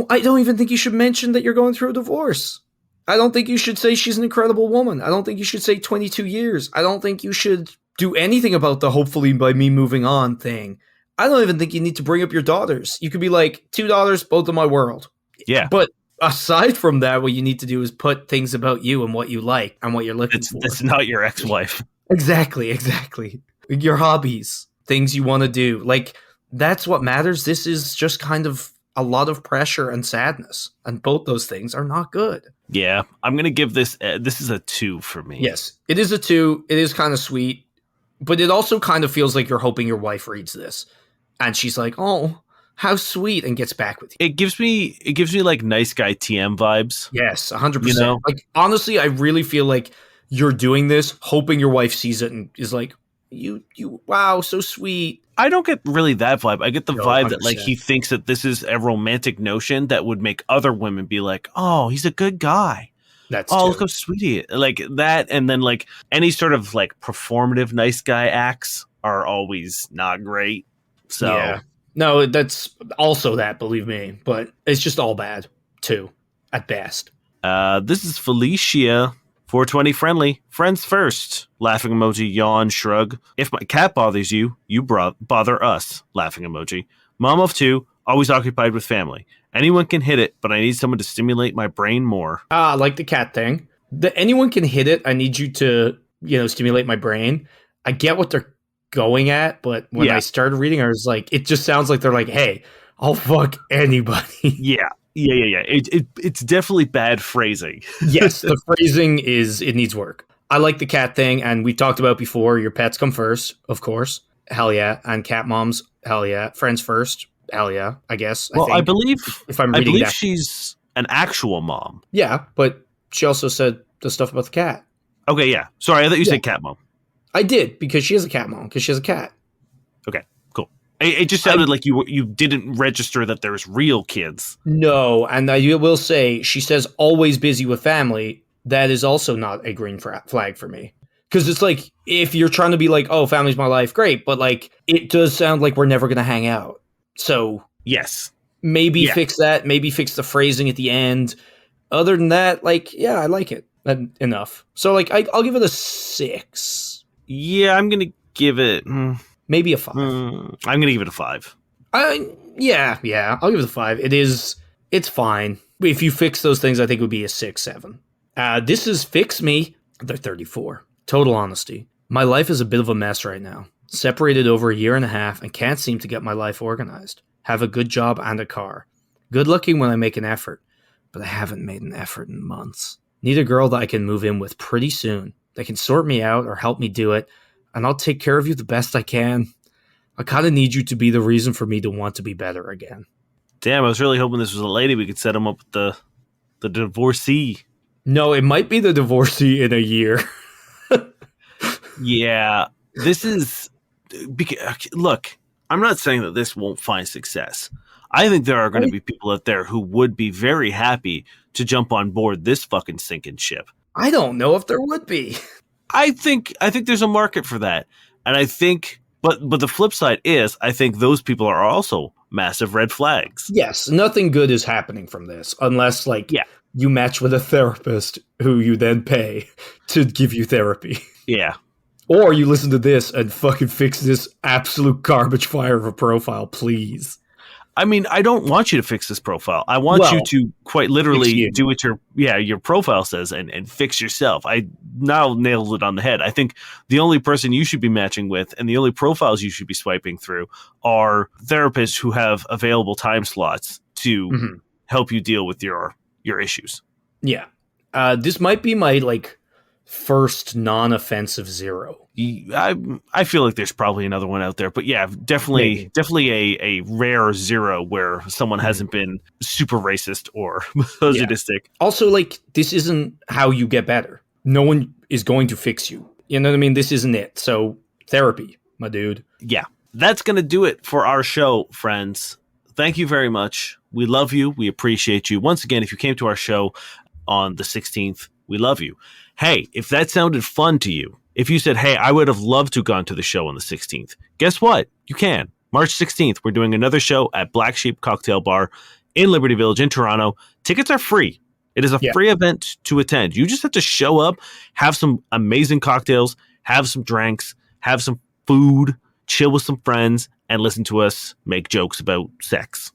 [SPEAKER 3] I don't even think you should mention that you're going through a divorce. I don't think you should say she's an incredible woman. I don't think you should say 22 years. I don't think you should do anything about the hopefully by me moving on thing. I don't even think you need to bring up your daughters. You could be like, 2 daughters, both of my world.
[SPEAKER 2] Yeah.
[SPEAKER 3] But aside from that, what you need to do is put things about you and what you like and what you're looking for.
[SPEAKER 2] It's not your ex-wife.
[SPEAKER 3] Exactly. Your hobbies, things you want to do. That's what matters. This is just kind of a lot of pressure and sadness. And both those things are not good.
[SPEAKER 2] Yeah. I'm going to give this, this is a 2 for me.
[SPEAKER 3] Yes, it is a 2. It is kind of sweet. But it also kind of feels like you're hoping your wife reads this. And she's like, oh, how sweet, and gets back with you. It gives me
[SPEAKER 2] nice guy TM vibes.
[SPEAKER 3] Yes, 100%. Honestly, I really feel like you're doing this, hoping your wife sees it and is like, you, wow, so sweet.
[SPEAKER 2] I don't get really that vibe. I get the vibe that he thinks that this is a romantic notion that would make other women be like, oh, he's a good guy. Look how sweet he is. That, and then any sort of performative nice guy acts are always not great. So.
[SPEAKER 3] Yeah. No, that's also that, believe me. But it's just all bad, too, at best.
[SPEAKER 2] This is Felicia, 420 friendly. Friends first. Laughing emoji, yawn, shrug. If my cat bothers you, you bother us. Laughing emoji. Mom of 2, always occupied with family. Anyone can hit it, but I need someone to stimulate my brain more.
[SPEAKER 3] I like the cat thing. Anyone can hit it. I need you to, stimulate my brain. I get what they're going at, but when I started reading, I was like, it just sounds like they're like, hey, I'll fuck anybody.
[SPEAKER 2] Yeah. It's definitely bad phrasing.
[SPEAKER 3] Yes, the phrasing it needs work. I like the cat thing, and we talked about before, your pets come first, of course. Hell yeah. And cat moms, hell yeah. Friends first, hell yeah, I guess.
[SPEAKER 2] Well, I believe
[SPEAKER 3] she's
[SPEAKER 2] an actual mom.
[SPEAKER 3] Yeah, but she also said the stuff about the cat.
[SPEAKER 2] Okay, yeah. Sorry, I thought you said cat mom.
[SPEAKER 3] I did, because she is a cat mom, because she has a cat.
[SPEAKER 2] Okay, cool. It just sounded like you didn't register that there's real kids.
[SPEAKER 3] No, and I will say, she says always busy with family. That is also not a green flag for me. Because it's like, if you're trying to be like, oh, family's my life, great. But like, it does sound like we're never going to hang out. So
[SPEAKER 2] Yes.
[SPEAKER 3] maybe fix that. Maybe fix the phrasing at the end. Other than that, like, yeah, I like it enough. So like, I'll give it a 6.
[SPEAKER 2] Yeah, I'm going to give it...
[SPEAKER 3] Maybe a 5.
[SPEAKER 2] I'm going to give it a 5.
[SPEAKER 3] Yeah, I'll give it a 5. It's fine. If you fix those things, I think it would be a 6, 7. This is Fix Me. They're 34. Total honesty. My life is a bit of a mess right now. Separated over a year and a half and can't seem to get my life organized. Have a good job and a car. Good looking when I make an effort, but I haven't made an effort in months. Need a girl that I can move in with pretty soon. That can sort me out or help me do it, and I'll take care of you the best I can. I kind of need you to be the reason for me to want to be better again.
[SPEAKER 2] Damn, I was really hoping this was a lady. We could set him up with the divorcee.
[SPEAKER 3] No, it might be the divorcee in a year.
[SPEAKER 2] Yeah, this is... Look, I'm not saying that this won't find success. I think there are going to be people out there who would be very happy to jump on board this fucking sinking ship.
[SPEAKER 3] I don't know if there would be.
[SPEAKER 2] I think there's a market for that. And I think... But the flip side is, I think those people are also massive red flags.
[SPEAKER 3] Yes, nothing good is happening from this unless, like, you match with a therapist who you then pay to give you therapy.
[SPEAKER 2] Yeah.
[SPEAKER 3] Or you listen to this and fucking fix this absolute garbage fire of a profile, please.
[SPEAKER 2] I mean, I don't want you to fix this profile. I want you to quite literally do what your profile says and fix yourself. I now nailed it on the head. I think the only person you should be matching with and the only profiles you should be swiping through are therapists who have available time slots to help you deal with your issues.
[SPEAKER 3] Yeah. This might be my, like, first non-offensive 0.
[SPEAKER 2] I feel like there's probably another one out there, but yeah, definitely a rare 0 where someone hasn't been super racist or misogynistic.
[SPEAKER 3] Also, like, this isn't how you get better. No one is going to fix you. You know what I mean? This isn't it. So therapy, my dude.
[SPEAKER 2] Yeah, that's going to do it for our show, friends. Thank you very much. We love you. We appreciate you. Once again, if you came to our show on the 16th, we love you. Hey, if that sounded fun to you, if you said, hey, I would have loved to have gone to the show on the 16th, guess what? You can. March 16th, we're doing another show at Black Sheep Cocktail Bar in Liberty Village in Toronto. Tickets are free. It is a free event to attend. You just have to show up, have some amazing cocktails, have some drinks, have some food, chill with some friends, and listen to us make jokes about sex.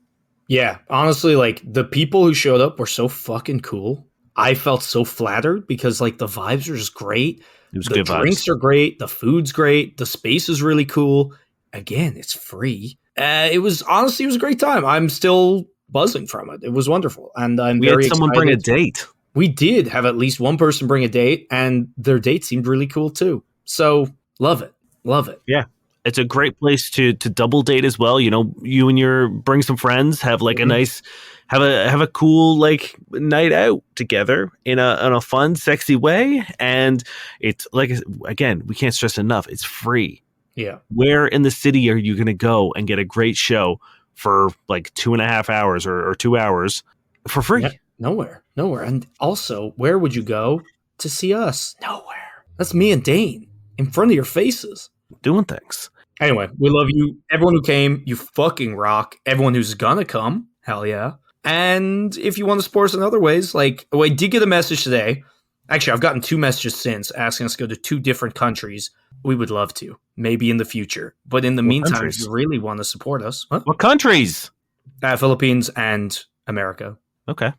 [SPEAKER 3] Yeah, honestly, like, the people who showed up were so fucking cool. I felt so flattered because, like, the vibes are just great.
[SPEAKER 2] It was
[SPEAKER 3] the
[SPEAKER 2] good
[SPEAKER 3] drinks
[SPEAKER 2] vibes.
[SPEAKER 3] are great. The food's great. The space is really cool. Again, it's free. It was a great time. I'm still buzzing from it. It was wonderful. And
[SPEAKER 2] We had someone bring a date.
[SPEAKER 3] We did have at least one person bring a date, and their date seemed really cool too. So love it. Love it.
[SPEAKER 2] Yeah. It's a great place to double date as well. You know, you and bring some friends, have like a nice, have a cool like night out together in a fun, sexy way. And it's like, again, we can't stress enough. It's free.
[SPEAKER 3] Yeah.
[SPEAKER 2] Where in the city are you going to go and get a great show for like 2.5 hours or 2 hours for free?
[SPEAKER 3] Yeah, nowhere. And also, where would you go to see us? Nowhere. That's me and Dane in front of your faces.
[SPEAKER 2] Doing things.
[SPEAKER 3] Anyway, we love you. Everyone who came, you fucking rock. Everyone who's gonna come, hell yeah. And if you want to support us in other ways, like, I did get a message today. Actually, I've gotten 2 messages since asking us to go to 2 different countries. We would love to, maybe in the future. But in the meantime,
[SPEAKER 2] countries?
[SPEAKER 3] if you really want to support us,
[SPEAKER 2] What countries?
[SPEAKER 3] Philippines and America.
[SPEAKER 2] Okay.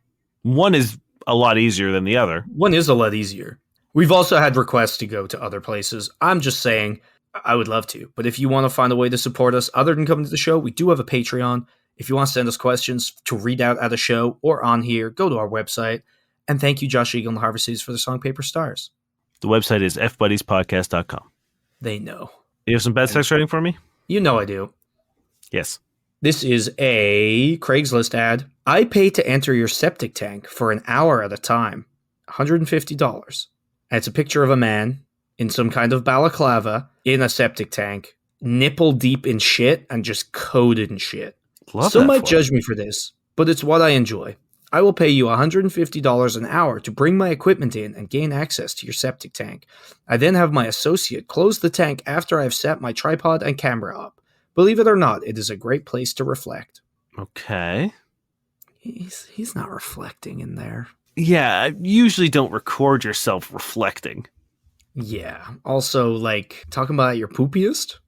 [SPEAKER 2] One is a lot easier than the other.
[SPEAKER 3] One is a lot easier. We've also had requests to go to other places. I'm just saying, I would love to. But if you want to find a way to support us other than coming to the show, we do have a Patreon. If you want to send us questions to read out at a show or on here, go to our website. And thank you, Josh Eagle and the Harvest Seeds, for the song Paper Stars.
[SPEAKER 2] The website is fbuddiespodcast.com.
[SPEAKER 3] They know.
[SPEAKER 2] You have some bad sex writing for me?
[SPEAKER 3] You know I do.
[SPEAKER 2] Yes.
[SPEAKER 3] This is a Craigslist ad. I pay to enter your septic tank for an hour at a time. $150. And it's a picture of a man in some kind of balaclava in a septic tank, nipple deep in shit and just coated in shit.
[SPEAKER 2] Love
[SPEAKER 3] Some
[SPEAKER 2] that
[SPEAKER 3] might
[SPEAKER 2] for
[SPEAKER 3] judge me for this, but it's what I enjoy. I will pay you $150 an hour to bring my equipment in and gain access to your septic tank. I then have my associate close the tank after I've set my tripod and camera up. Believe it or not, it is a great place to reflect.
[SPEAKER 2] Okay.
[SPEAKER 3] He's not reflecting in there.
[SPEAKER 2] Yeah, I usually don't record yourself reflecting.
[SPEAKER 3] Yeah. Also, like, talking about your poopiest?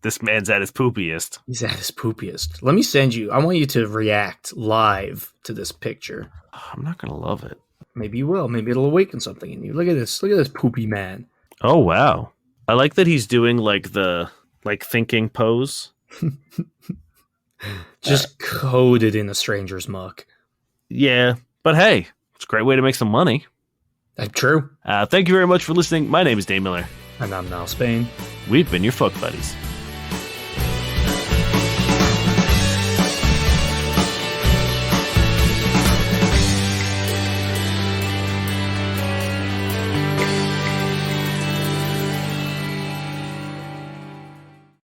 [SPEAKER 2] This man's at his poopiest.
[SPEAKER 3] He's at his poopiest. Let me send you. I want you to react live to this picture.
[SPEAKER 2] I'm not going to love it.
[SPEAKER 3] Maybe you will. Maybe it'll awaken something in you. Look at this. Look at this poopy man.
[SPEAKER 2] Oh, wow. I like that he's doing like the thinking pose.
[SPEAKER 3] Just coated in a stranger's muck.
[SPEAKER 2] Yeah, but hey, it's a great way to make some money.
[SPEAKER 3] That's true.
[SPEAKER 2] Thank you very much for listening. My name is Dave Miller.
[SPEAKER 3] And I'm Niall Spain.
[SPEAKER 2] We've been your fuck buddies.